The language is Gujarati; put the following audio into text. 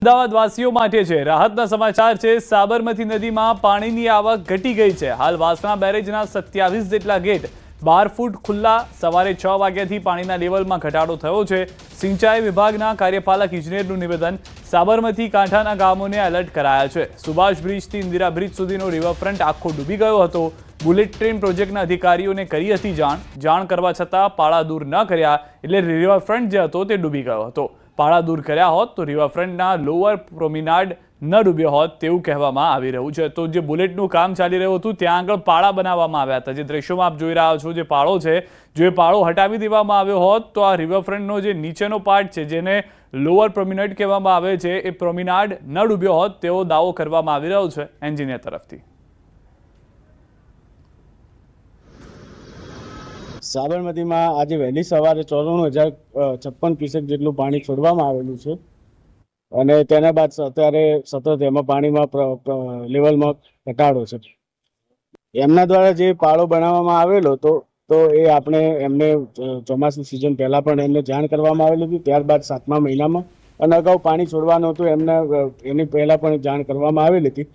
અમદાવાદવાસીઓ માટે છે રાહતના સમાચાર છે। સાબરમતી નદીમાં પાણીની આવક ઘટી ગઈ છે। હાલ વાસણા બેરેજના 27 જેટલા ગેટ 12 ફૂટ ખુલ્લા। સવારે 6 વાગ્યાથી પાણીના લેવલમાં ઘટાડો થયો છે। સિંચાઈ વિભાગના કાર્યપાલક ઇજનેરનું નિવેદન। સાબરમતી કાંઠાના ગામોને એલર્ટ કરાયા છે। સુભાષ બ્રિજથી ઇન્દિરા બ્રિજ સુધીનો રિવરફ્રન્ટ આખો ડૂબી ગયો હતો। બુલેટ ટ્રેન પ્રોજેક્ટના અધિકારીઓને કરી હતી જાણ કરવા છતાં પાળા દૂર ન કર્યા, એટલે રિવરફ્રન્ટ જે હતો તે ડૂબી ગયો હતો। પાળા દૂર કર્યા હોત તો રિવરફ્રન્ટના લોઅર પ્રોમિનાડ ન ડૂબ્યો હોત તેવું કહેવામાં આવી રહ્યું છે। તો જે બુલેટનું કામ ચાલી રહ્યું હતું ત્યાં આગળ પાળા બનાવવામાં આવ્યા હતા। જે દ્રશ્યોમાં આપ જોઈ રહ્યા છો, જે પાળો છે, જો એ પાળો હટાવી દેવામાં આવ્યો હોત તો આ રિવરફ્રન્ટનો જે નીચેનો પાર્ટ છે, જેને લોઅર પ્રોમિનાડ કહેવામાં આવે છે, એ પ્રોમિનાડ ન ડૂબ્યો હોત તેવો દાવો કરવામાં આવી રહ્યો છે એન્જિનિયર તરફથી। સાબરમતીમાં આજે વહેલી સવારે 94,056 ક્યુસેક જેટલું પાણી છોડવામાં આવેલું છે અને તેના બાદ અત્યારે સતત એમાં પાણીમાં લેવલમાં ઘટાડો છે। એમના દ્વારા જે પાળો બનાવવામાં આવેલો તો એ આપણે એમને ચોમાસું સિઝન પહેલા પણ એમને જાણ કરવામાં આવેલી હતી। ત્યારબાદ 7મા મહિનામાં અને અગાઉ પાણી છોડવાનું હતું એની પહેલા પણ જાણ કરવામાં આવેલી હતી।